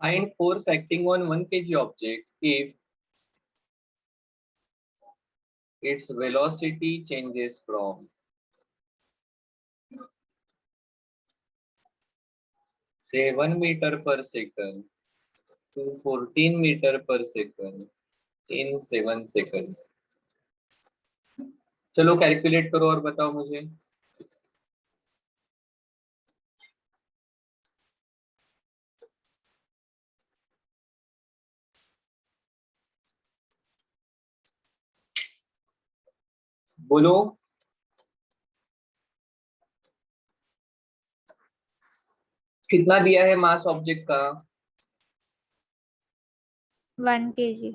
Find force acting on 1 kg object if its velocity changes from say 1 meter per second to 14 meter per second in 7 seconds. चलो calculate करो और बताओ मुझे। बोलो। कितना दिया है मास ऑब्जेक्ट का? 1 kg।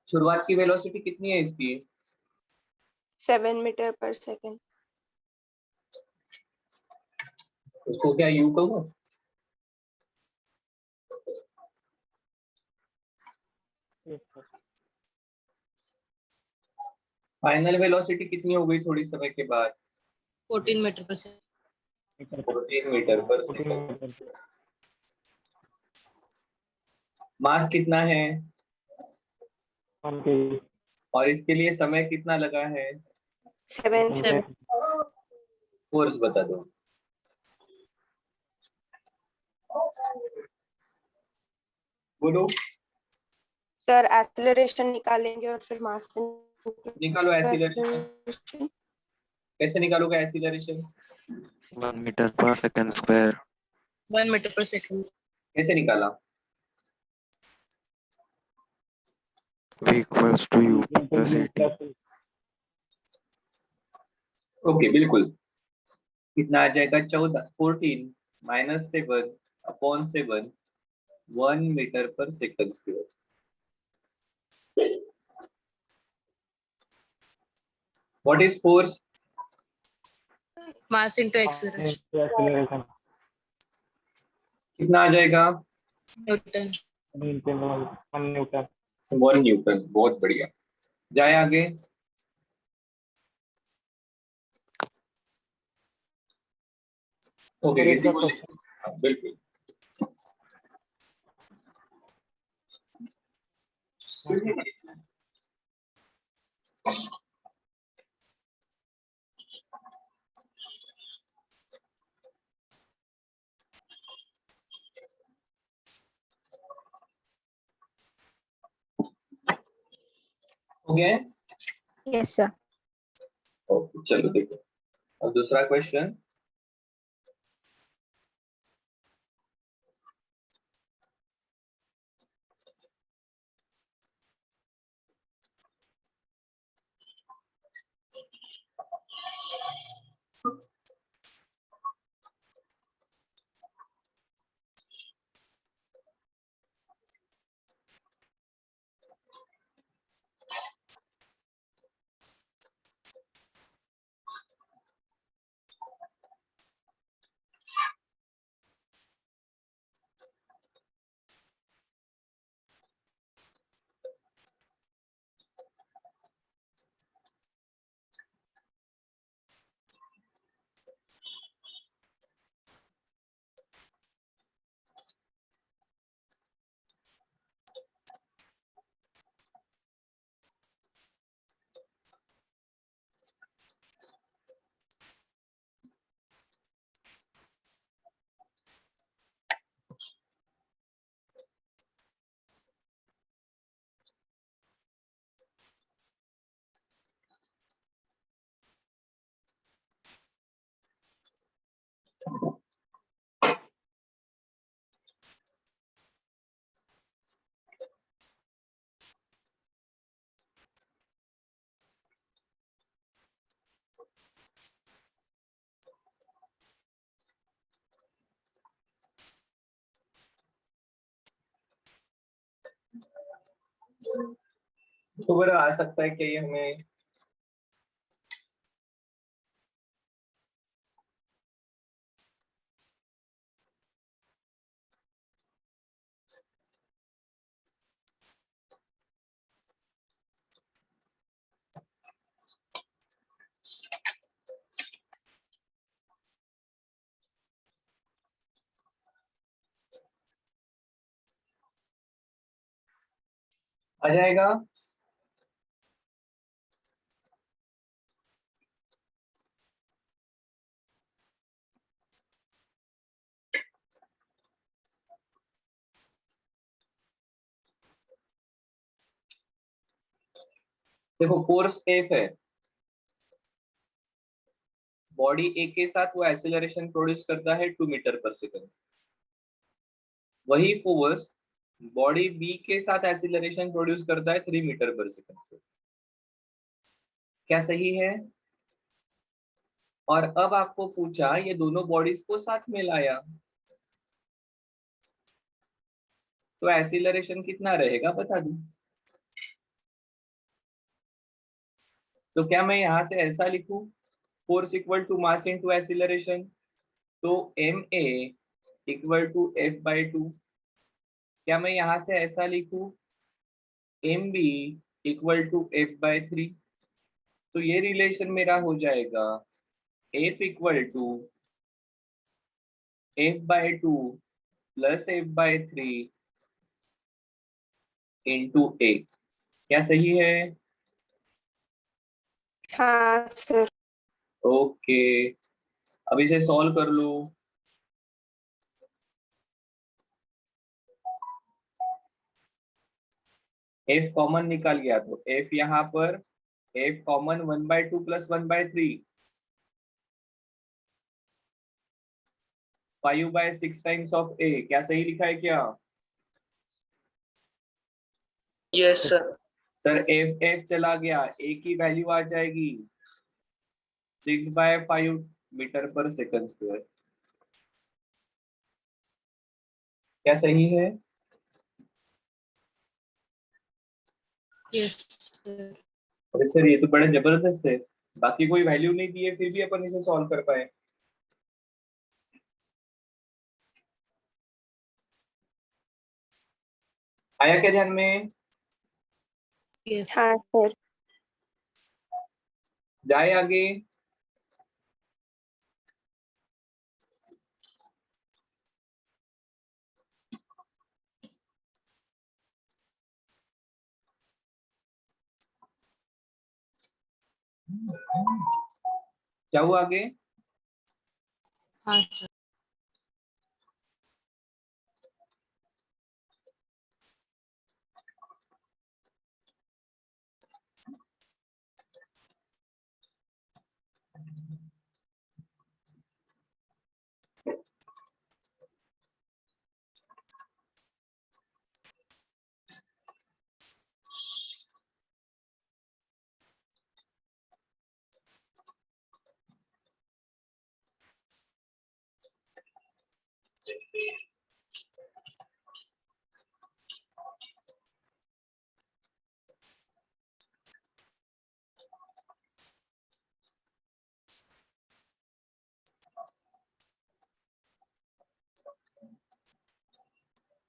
शुरुआत की वेलोसिटी कितनी है इसकी? 7 मीटर पर सेकेंड। उसको क्या यू कहूँ? फाइनल वेलोसिटी कितनी हो गई थोड़ी समय के बाद? 14 metre per second. 14 metre per second. मास कितना है? 1 kg। और इसके लिए समय कितना लगा है? 7 फोर्स बता दो। बोलो। सर एक्सेलरेशन निकालेंगे और फिर मास निकालो एक्सीलरेशन। कैसे निकालोगे acceleration? 1 metre per second square. 1 metre per second. कैसे निकाला? v equals to u plus at। Okay बिल्कुल। कितना आ जाएगा? 14 minus 7 upon 7 1 metre per second square. What is force? Mass into acceleration. कितना आ जाएगा? न्यूटन। 1 न्यूटन। बहुत बढ़िया। जाए आगे। ओके किसी को बिल्कुल। हो गया है? Yes sir. ओके चलो देखो अब दूसरा क्वेश्चन। खबर आ सकता है कि ये हमें आ जाएगा। देखो फोर्स एफ है, बॉडी ए के साथ वो एक्सेलरेशन प्रोड्यूस करता है 2 मीटर पर सेकंड। वही फोर्स बॉडी बी के साथ एक्सेलरेशन प्रोड्यूस करता है 3 मीटर पर सेकंड। क्या सही है? और अब आपको पूछा ये दोनों बॉडीज को साथ में लाया तो एक्सीलरेशन कितना रहेगा बता दूं। तो क्या मैं यहां से ऐसा लिखूं, force equal to mass into acceleration, तो M A equal to F by two. क्या मैं यहां से ऐसा लिखूं, M B equal to F by three. तो ये रिलेशन मेरा हो जाएगा F equal to F by two plus F by three into A. क्या सही है? हाँ सर। ओके, अब इसे सॉल्व कर लो। एफ कॉमन निकाल गया तो एफ यहाँ पर, F common 1/2 plus 1/3, 5/6 times of A. क्या सही लिखा है क्या? Yes sir. Sir F F चला गया, ए की वैल्यू आ जाएगी 6/5 मीटर पर सेकंड स्क्वायर। क्या सही है? Yes sir. अरे सर ये तो बड़ा जबरदस्त है, बाकी कोई वैल्यू नहीं दी है फिर भी अपन इसे सॉल्व कर पाए। आया क्या ध्यान में? यस हाँ सर। जाए आगे। जाओ आगे। हाँ सर।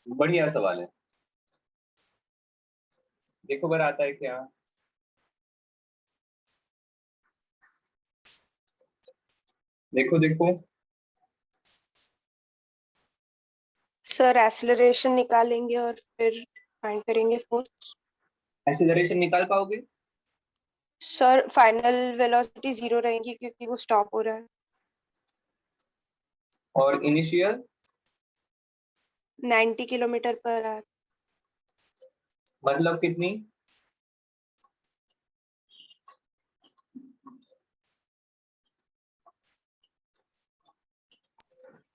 बढ़िया सवाल है, देखो बर आता है क्या। देखो देखो, सर एक्सेलरेशन निकालेंगे और फिर फाइंड करेंगे फोर्स। एक्सीलरेशन निकाल पाओगे? सर फाइनल वेलोसिटी 0 रहेगी क्योंकि वो स्टॉप हो रहा है। और इनिशियल 90 किलोमीटर पर आवर। मतलब कितनी?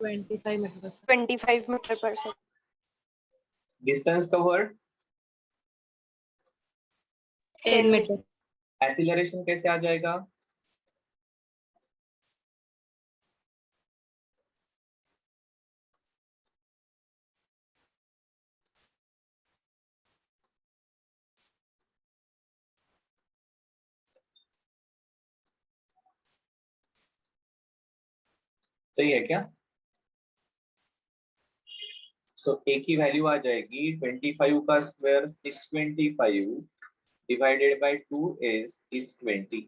25 metre 25 metre per second. Distance covered. 10 metre. Acceleration कैसे आ जाएगा? सही है क्या? तो ए की वैल्यू आ जाएगी 25 का स्क्वायर 625 डिवाइडेड बाय 2 इज 20।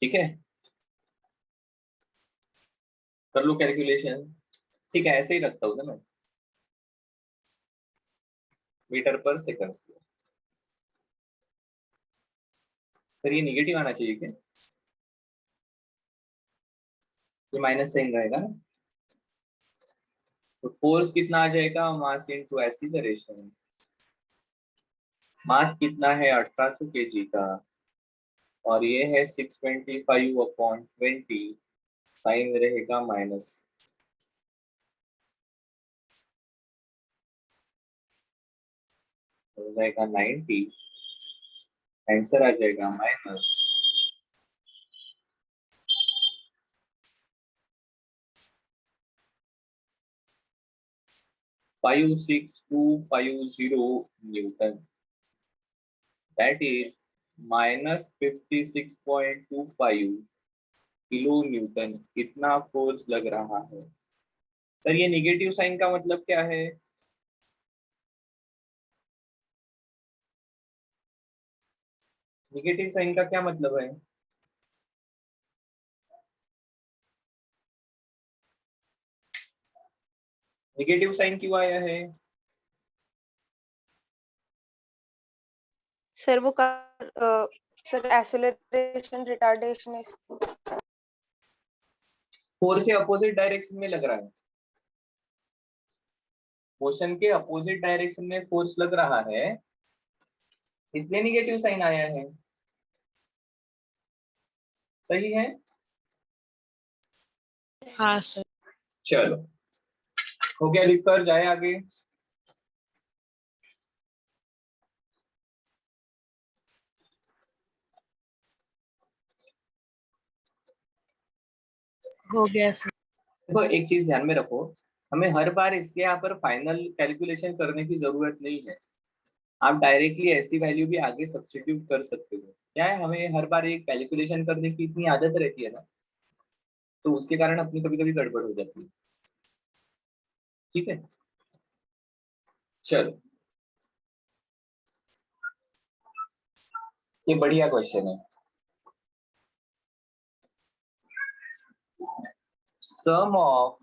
ठीक है, कर लो कैलकुलेशन। ठीक है, ऐसे ही रखता हूँ ना मैं। Metre per second square. Sir ये निगेटिव आना चाहिए क्या? ये माइनस साइन रहेगा ना, तो फोर्स कितना आ जाएगा, मास इनटू एक्सीलरेशन। मास कितना है 1800 kg का, और ये है 625/20, साइन रहेगा माइनस, हो जाएगा 90, आंसर आ जाएगा minus 56250 Newton, that is minus 56.25 kilo Newton. कितना फोर्स लग रहा है? सर ये निगेटिव साइन का मतलब क्या है? निगेटिव साइन का क्या मतलब है? निगेटिव साइन क्यों आया है? सर वो सर एक्सेलरेशन रिटार्डेशन है इसकी। फोर्स से अपोजिट डायरेक्शन में लग रहा है, मोशन के अपोजिट डायरेक्शन में फोर्स लग रहा है, इसलिए निगेटिव साइन आया है। सही है? हाँ सर। चलो हो गया, लिख कर जाए आगे। हो गया सर। देखो एक चीज ध्यान में रखो, हमें हर बार इसके यहाँ पर फाइनल कैलकुलेशन करने की जरूरत नहीं है। आप डायरेक्टली ऐसी वैल्यू भी आगे सब्स्टिट्यूट कर सकते हो। क्या है, हमें हर बार एक कैलकुलेशन करने की इतनी आदत रहती है ना, तो उसके कारण अपनी कभी कभी गड़बड़ हो जाती है। ठीक है, चलो ये बढ़िया क्वेश्चन है। सम of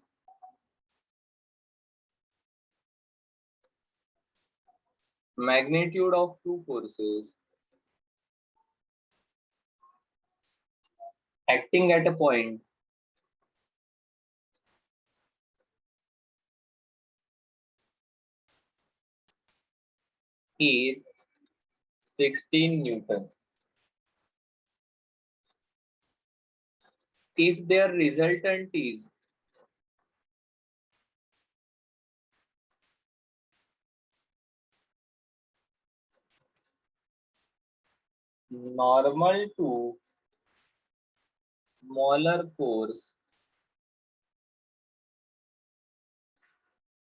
magnitude of two forces acting at a point is 16 Newton if their resultant is normal to smaller force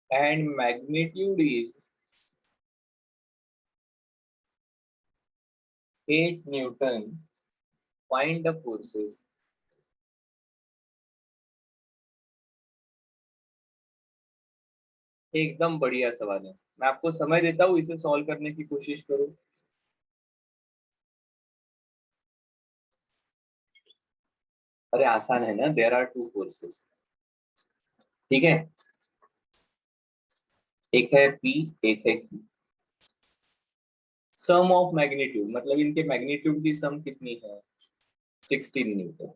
and magnitude is 8 Newton, find the forces। एकदम बढ़िया सवाल है, मैं आपको समय देता हूँ, इसे सॉल्व करने की कोशिश करो। अरे आसान है ना, देयर आर टू फोर्सेस, ठीक है, एक है P, एक है Q। सम ऑफ मैग्नीट्यूड मतलब इनके मैग्नीट्यूड की सम कितनी है, 16 newton.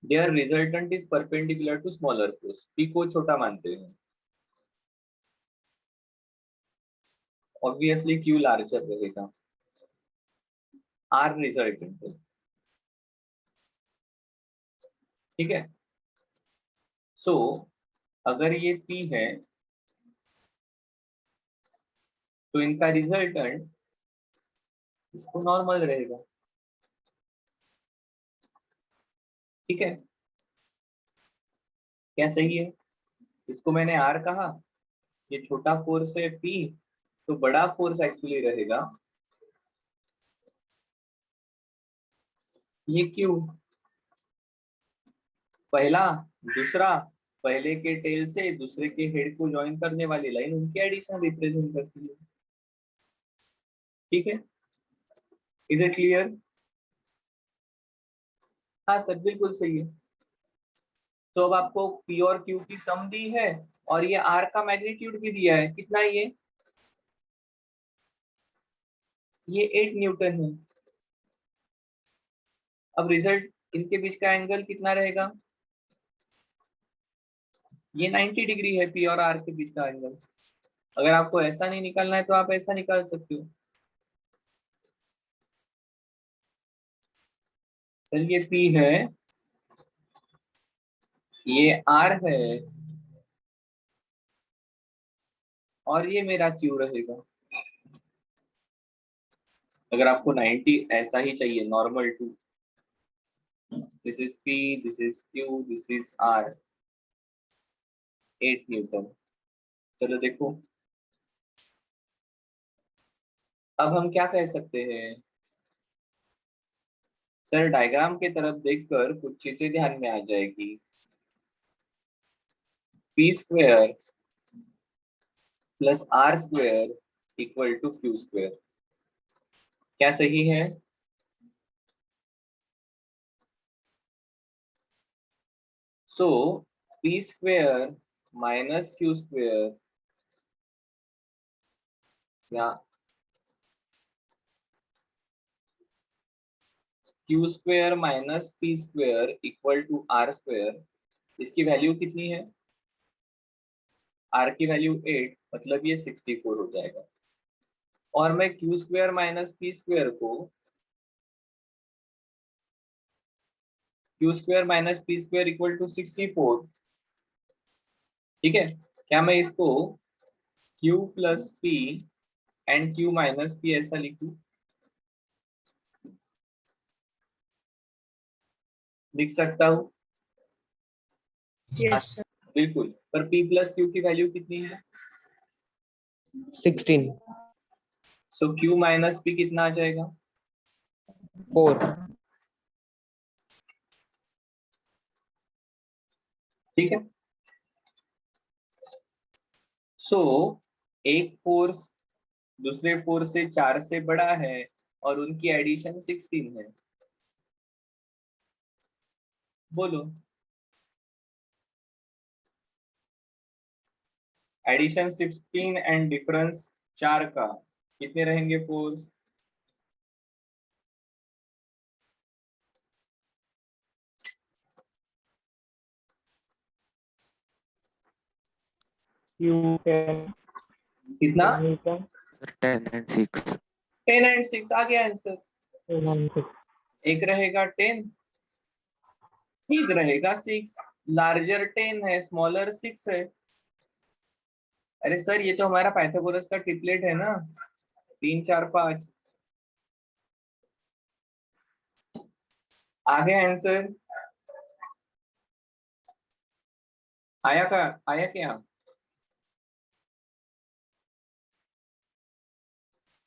There resultant is perpendicular to smaller force, P को छोटा मानते हैं, ऑब्वियसली Q लार्जर रहेगा, R रिजल्टेंट है। ठीक है, सो अगर ये P है तो इनका रिजल्टेंट इसको नॉर्मल रहेगा। ठीक है, क्या सही है? इसको मैंने R कहा, ये छोटा फोर्स है P, तो बड़ा फोर्स एक्चुअली रहेगा ये Q। पहला दूसरा, पहले के टेल से दूसरे के हेड को ज्वाइन करने वाली लाइन उनकी एडिशन रिप्रेजेंट करती है। ठीक है, इज इट क्लियर? हाँ सर बिल्कुल सही है। तो अब आपको P और Q की सम दी है और ये R का मैग्नीट्यूड भी दिया है, कितना है ये ये 8 न्यूटन है। अब रिजल्ट इनके बीच का एंगल कितना रहेगा? ये 90 डिग्री है पी और आर के बीच का एंगल। अगर आपको ऐसा नहीं निकालना है तो आप ऐसा निकाल सकते हो। सर ये पी है, ये आर है, और ये मेरा क्यू रहेगा। अगर आपको 90 ऐसा ही चाहिए, normal to, this is P, this is Q, this is R, 8 newton. चलो देखो, अब हम क्या कह सकते हैं? सर डायग्राम के तरफ देखकर कुछ चीजें ध्यान में आ जाएगी। P square plus R square equal to Q square, क्या सही है? So P square minus Q square, या Q square minus P square equal to R square, इसकी वैल्यू कितनी है? आर की वैल्यू 8, मतलब ये 64 हो जाएगा। और मैं Q square minus P square को Q square minus P square equal to 64, ठीक है? क्या मैं इसको Q plus P and Q minus P ऐसा लिखूं? लिख सकता हूं? Yes sir. बिल्कुल। पर p प्लस क्यू की वैल्यू कितनी है? 16 सो q माइनस पी कितना आ जाएगा? 4 ठीक है। सो एक फोर्स दूसरे फोर्स से 4 से बड़ा है और उनकी एडिशन 16 है। बोलो, एडिशन 16 एंड डिफरेंस 4 का कितने रहेंगे फोर्स? Q 10 कितना? Newton 10 and 6. 10 एंड 6 आ गया आंसर। 10 and 6 एक रहेगा 10, एक रहेगा 6। लार्जर 10 है, स्मॉलर 6 है। अरे सर ये तो हमारा पाइथागोरस का ट्रिपलेट है ना, 3 4 5। आ गया आंसर? आया का? आया क्या?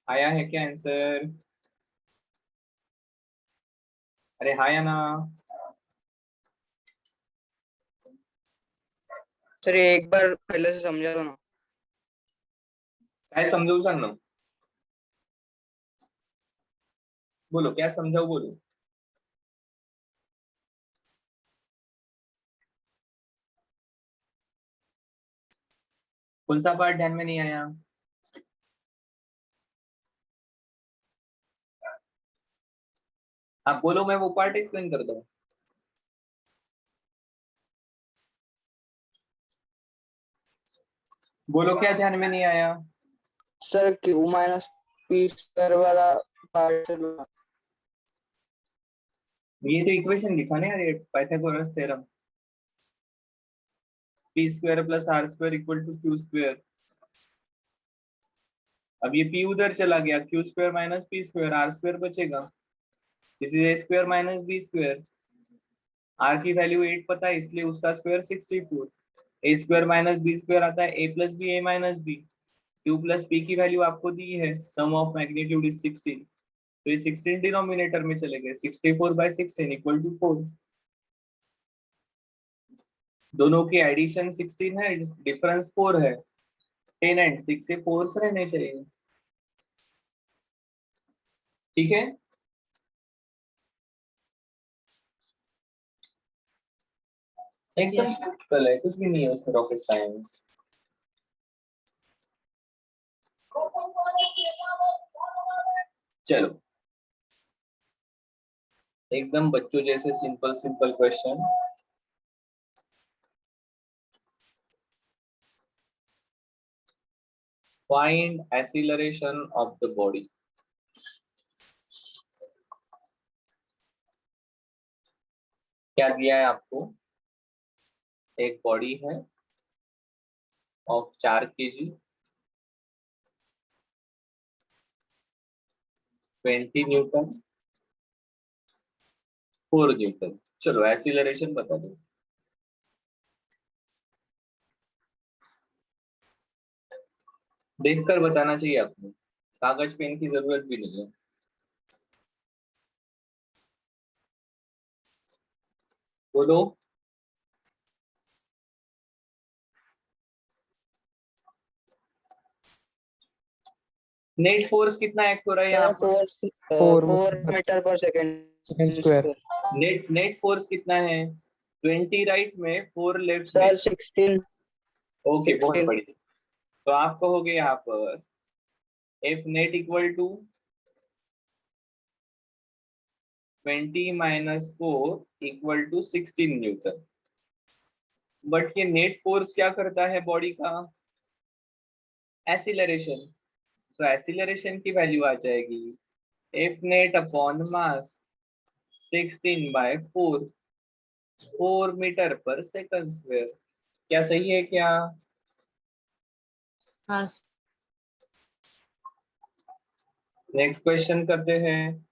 आया है क्या आंसर? अरे हाँ या ना? सर ये एक बार पहले से समझा दो ना। काय समजावू सांग ना? बोलो क्या समझाओ, बोलो। कौन सा पार्ट ध्यान में नहीं आया? आप बोलो, मैं वो पार्ट एक्सप्लेन करता हूँ। बोलो क्या ध्यान में नहीं आया? Sir Q minus P square वाला पार्ट। ये तो इक्वेशन लिखा ना यार, ये Pythagoras theorem. P square plus R square equal to Q square. अब ये p उधर चला गया, Q square minus P square, R square बचेगा। This is A square minus B square. R की वैल्यू 8 पता है, इसलिए उसका square 64। A square minus B square आता है A plus B, A minus B. Q plus P की value आपको दी है, सम ऑफ मैग्नीट्यूड इज 16। तो ये 16 डिनोमिनेटर में चले गए, 64/16 इक्वल टू 4। दोनों की एडिशन 16 है, डिफरेंस 4 है। 10 एंड 6 से 4 रहने चाहिए, ठीक है। एकदम सिंपल है, कुछ भी नहीं है उसमें रॉकेट साइंस। चलो एकदम बच्चों जैसे simple simple question. Find acceleration of the body. क्या दिया है आपको? एक बॉडी है ऑफ 4 kg, 20 न्यूटन, 4 न्यूटन। चलो एक्सीलरेशन बता दो। देखकर बताना चाहिए आपको, कागज पेन की जरूरत भी नहीं है। बोलो। नेट फोर्स कितना एक्ट हो रहा है यहाँ पर? Four 4 मीटर पर second second square. Net force कितना है? 20 राइट में, 4 लेफ्ट में। सर 16 ओके, बहुत 16 बढ़िया। तो आप कहोगे यहाँ पर F net equal to 20 minus 4 equal to 16 newton. But ये नेट फोर्स क्या करता है बॉडी का? एक्सीलरेशन। तो एक्सीलरेशन की वैल्यू आ जाएगी F net upon mass 16/4, 4 metre per second square. क्या सही है क्या? हाँ नेक्स्ट क्वेश्चन करते हैं।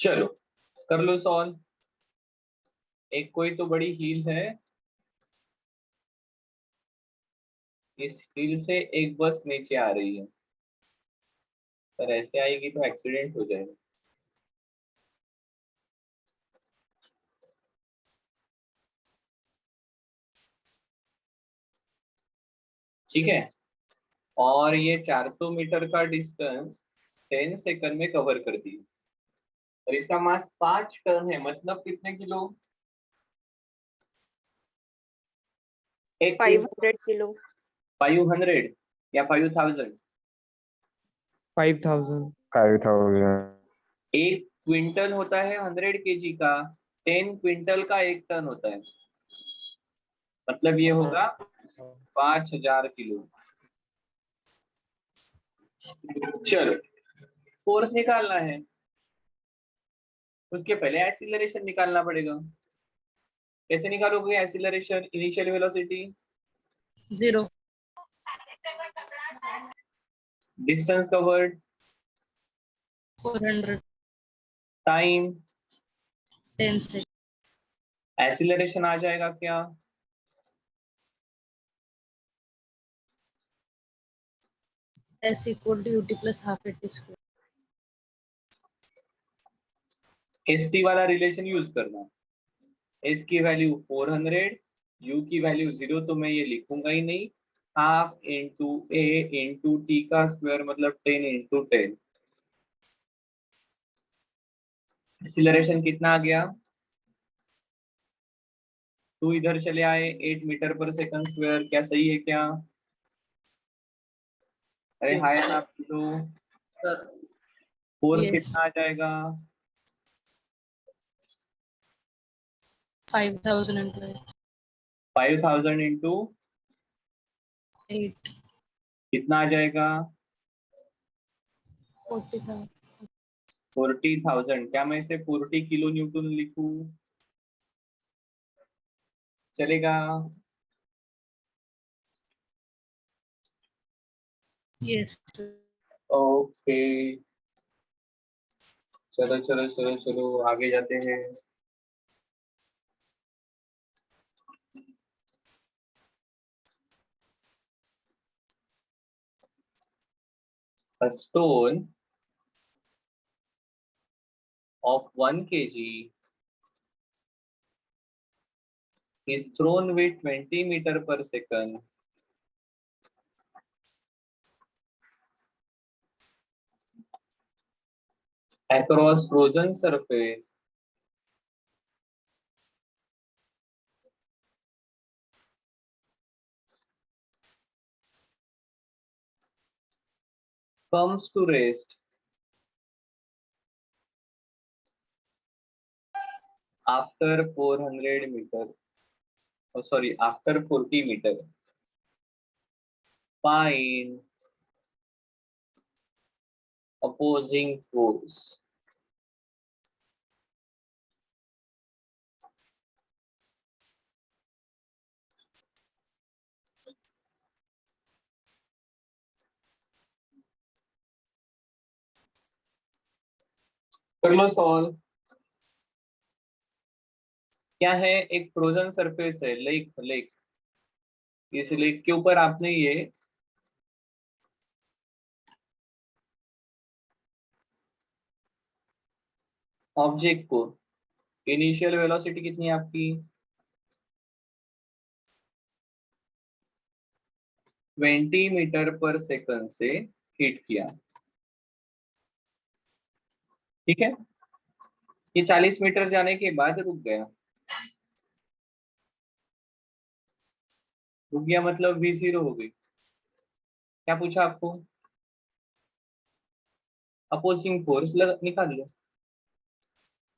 चलो कर लो सॉल्व। एक कोई तो बड़ी हील है, इस हील से एक बस नीचे आ रही है, पर ऐसे आएगी तो एक्सीडेंट हो जाएगा। ठीक है, और ये 400 मीटर का डिस्टेंस 10 सेकंड में कवर करती है, और इसका मास 5 टन है। मतलब कितने किलो? 500 किलो। 500 या 5000? 5,000. 5,000. एक क्विंटल होता है 100 kg का, 10 क्विंटल का 1 टन होता है। मतलब ये होगा 5000 किलो। चलो फोर्स निकालना है, उसके पहले एक्सीलरेशन निकालना पड़ेगा। कैसे निकालोगे acceleration? Initial velocity, 0 distance covered, 400 time, 10 से एक्सीलरेशन आ जाएगा क्या? S equal to UT plus half AT square. ST वाला रिलेशन यूज करना। एस की वैल्यू 400, यू की वैल्यू 0, तो मैं ये लिखूंगा ही नहीं। हाफ इंटू ए इंटू टी का स्क्वायर, मतलब 10 इंटू 10। एक्सीलरेशन कितना आ गया? 2 इधर चले आए, 8 मीटर पर सेकंड स्क्वायर। क्या सही है क्या? अरे हाय ना तो फोर्स Yes, कितना आ जाएगा? 5000 into 5000 इंटू 8, कितना आ जाएगा? 40,000. 40,000। क्या मैं इसे 40 किलो न्यूटन लिखूं? चलेगा? Yes, ओके, चलो चलो चलो चलो आगे जाते हैं। A stone of 1 kg is thrown with 20 meter per second across frozen surface comes to rest after 400 meter. Oh, sorry, after 40 meter. Find opposing force. कर लो सॉल्व। क्या है, एक फ्रोजन सरफेस है, लेक लेक। इस लेक के ऊपर आपने ये ऑब्जेक्ट को, इनिशियल वेलोसिटी कितनी है आपकी 20 मीटर पर सेकंड से हिट किया, ठीक है। ये 40 मीटर जाने के बाद रुक गया, रुक गया मतलब v0 हो गई। क्या पूछा आपको, अपोजिंग फोर्स निकाल लो,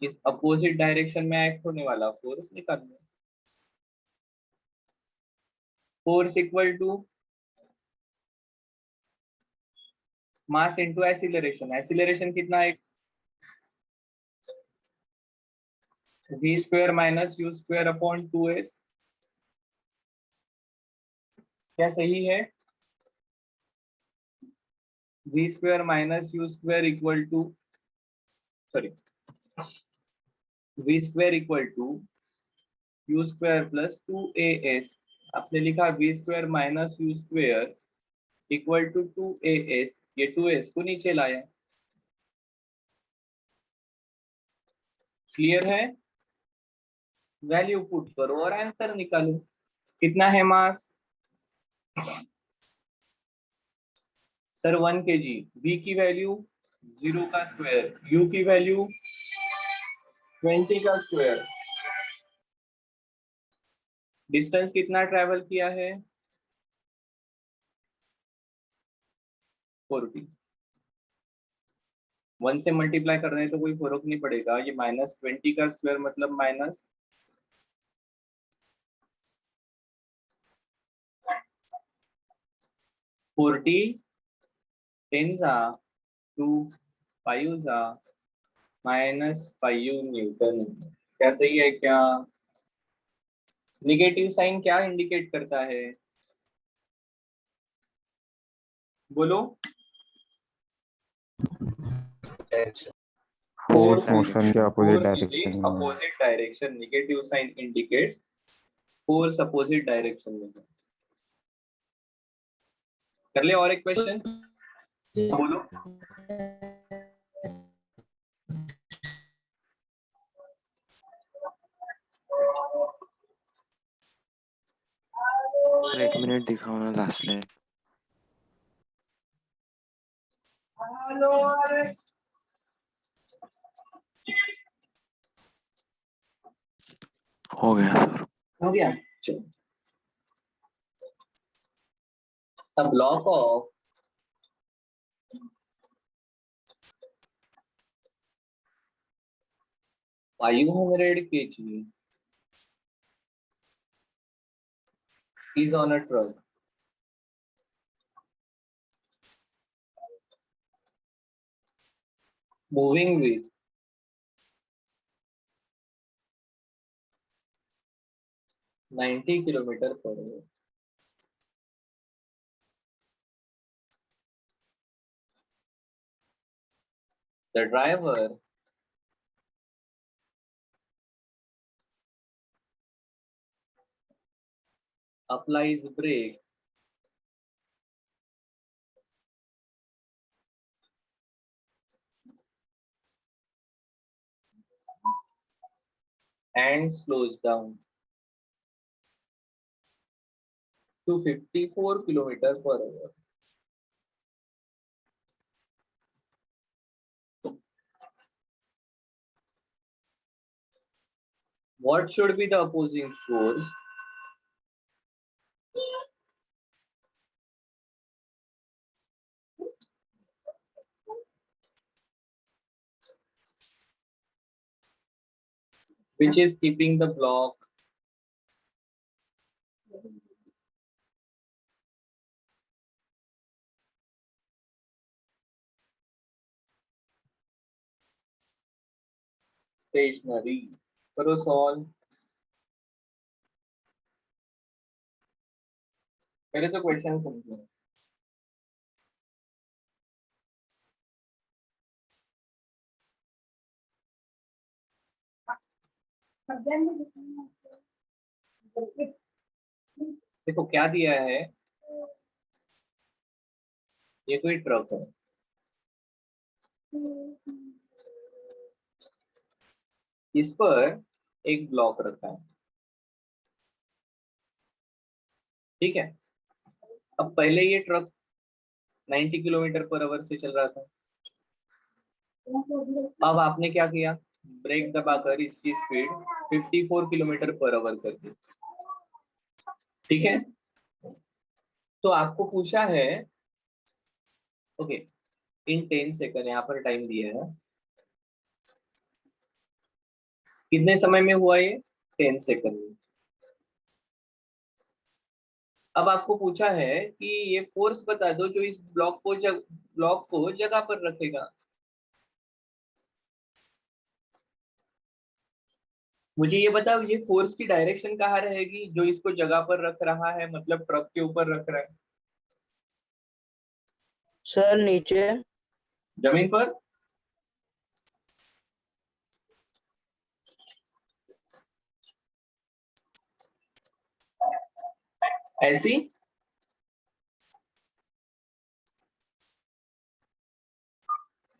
इस अपोजिट डायरेक्शन में एक्ट होने वाला फोर्स निकाल लो। Force equal to mass into acceleration. Acceleration कितना है, v square minus u square upon 2s। क्या सही है, v square minus u square equal to, sorry, v square equal to u square plus 2as। आपने लिखा v square minus u square equal to 2as, ये 2s को नीचे लाया। Clear है, वैल्यू पुट करो और आंसर निकालो। कितना है मास सर 1 kg, v की वैल्यू 0 का स्क्वायर, u की वैल्यू 20 का स्क्वायर। डिस्टेंस कितना ट्रेवल किया है 40। 1 से मल्टीप्लाई कर रहे हैं तो कोई फर्क नहीं पड़ेगा। ये -20 का स्क्वायर मतलब माइनस 40 10 जा 2 5 जा -5 न्यूटन। क्या सही है क्या? निगेटिव साइन क्या इंडिकेट करता है, बोलो। Force motion के opposite direction में। Opposite direction, negative sign indicates force opposite direction में। कर ले और एक क्वेश्चन, बोलो। एक मिनट दिखाओ ना लास्ट लाइन। हो गया सर, हो गया। चलो, a block of 500 kg is on a truck moving with 90 kilometer per hour. The driver applies brake and slows down to 54 kilometers per hour. What should be the opposing force? Which is keeping the block stationary. करो solve. पहले तो question समझो. देखो क्या दिया है, ये कोई ट्रक है, इस पर एक ब्लॉक रखा है, ठीक है. अब पहले ये ट्रक 90 किलोमीटर पर आवर से चल रहा था. अब आपने क्या किया, ब्रेक दबाकर इसकी स्पीड 54 किलोमीटर पर आवर कर दी, ठीक है. तो आपको पूछा है, ओके, इन 10 सेकंड यहाँ पर टाइम दिया है. कितने समय में हुआ ये, 10 सेकंड में. अब आपको पूछा है कि ये फोर्स बता दो जो इस ब्लॉक को जगह पर रखेगा. मुझे ये बताओ, ये फोर्स की डायरेक्शन कहाँ रहेगी जो इसको जगह पर रख रहा है, मतलब ट्रक के ऊपर रख रहा है. सर नीचे. जमीन पर. ऐसी.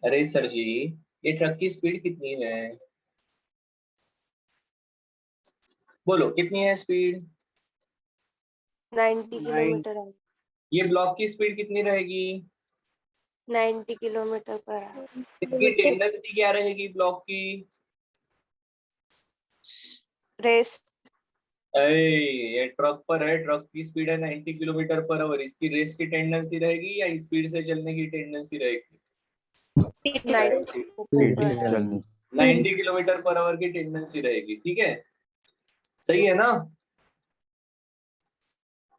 अरे सर जी, ये ट्रक की स्पीड कितनी है, बोलो कितनी है स्पीड. 90 किलोमीटर ये ब्लॉक की स्पीड कितनी रहेगी, 90 किलोमीटर पर आवर. इसकी टेंडेंसी क्या रहेगी ब्लॉक की. रेस. ये ट्रक पर है, ट्रक की स्पीड है 90 किलोमीटर पर आवर, इसकी रेस की टेंडेंसी रहेगी या स्पीड से चलने की टेंडेंसी रहेगी. 90 किलोमीटर पर आवर की टेंडेंसी रहेगी, ठीक है. सही है ना.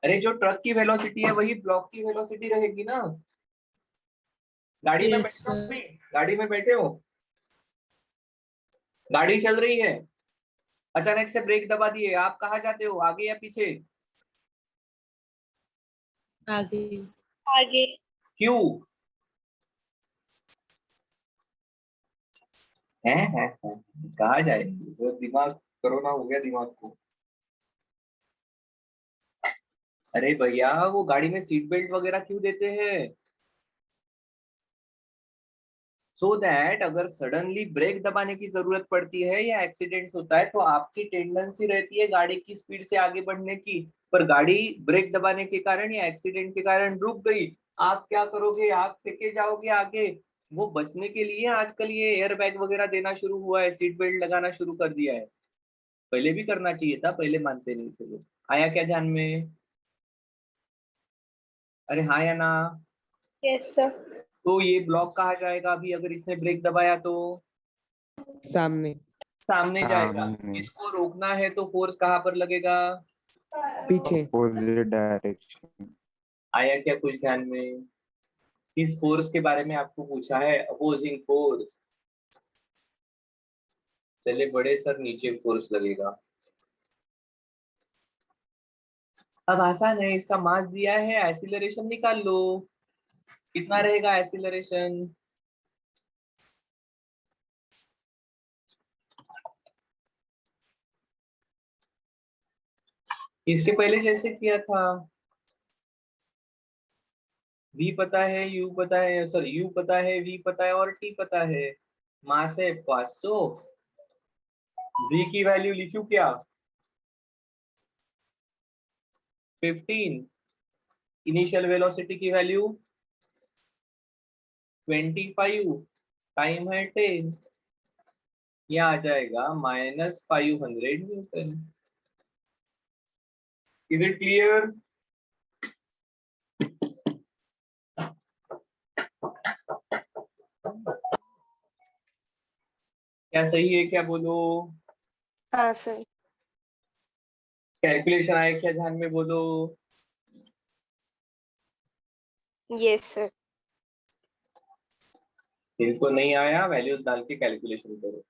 अरे जो ट्रक की वेलोसिटी है वही ब्लॉक की वेलोसिटी रहेगी ना. गाड़ी में Yes, बैठे हो, sir. अभी गाड़ी में बैठे हो, गाड़ी चल रही है, अचानक से ब्रेक दबा दिए, आप कहाँ जाते हो, आगे या पीछे. आगे. आगे. क्यों है कहाँ जाएंगे, तो दिमाग कोरोना हो गया दिमाग को. अरे भैया वो गाड़ी में सीट बेल्ट वगैरह क्यों देते हैं, सो दैट अगर सडनली ब्रेक दबाने की जरूरत पड़ती है या एक्सीडेंट होता है तो आपकी टेंडेंसी रहती है गाड़ी की स्पीड से आगे बढ़ने की, पर गाड़ी ब्रेक दबाने के कारण या एक्सीडेंट के कारण रुक गई, आप क्या करोगे, आप फेंके जाओगे आगे. वो बचने के लिए आजकल ये एयर बैग वगैरह देना शुरू हुआ है, सीट बेल्ट लगाना शुरू कर दिया है. पहले भी करना चाहिए था, पहले मानते नहीं थे लोग. आया क्या ध्यान में, अरे हाँ या ना. Yes sir. तो ये ब्लॉक कहाँ जाएगा अभी अगर इसने ब्रेक दबाया तो, सामने. सामने जाएगा. सामने. इसको रोकना है तो फोर्स कहाँ पर लगेगा, पीछे. Opposite direction. आया क्या कुछ ध्यान में. किस फोर्स के बारे में आपको पूछा है, अपोजिंग फोर्स. चलिए बड़े सर, नीचे फोर्स लगेगा. अब आसान है, इसका मास दिया है, एक्सीलरेशन निकाल लो. कितना रहेगा एक्सीलरेशन, इससे पहले जैसे किया था, v पता है, u पता है, सॉरी u पता है, v पता है और t पता है। मास है 500। v की वैल्यू लिखूं क्या? 15। इनिशियल वेलोसिटी की वैल्यू 25, टाइम है 10। ये आ जाएगा -500 न्यूटन। Is it clear? क्या सही है क्या, बोलो? हाँ सर। कैलकुलेशन आया क्या ध्यान में, बोलो? Yes sir. जिनको नहीं आया वैल्यूज डाल के कैलकुलेशन करो।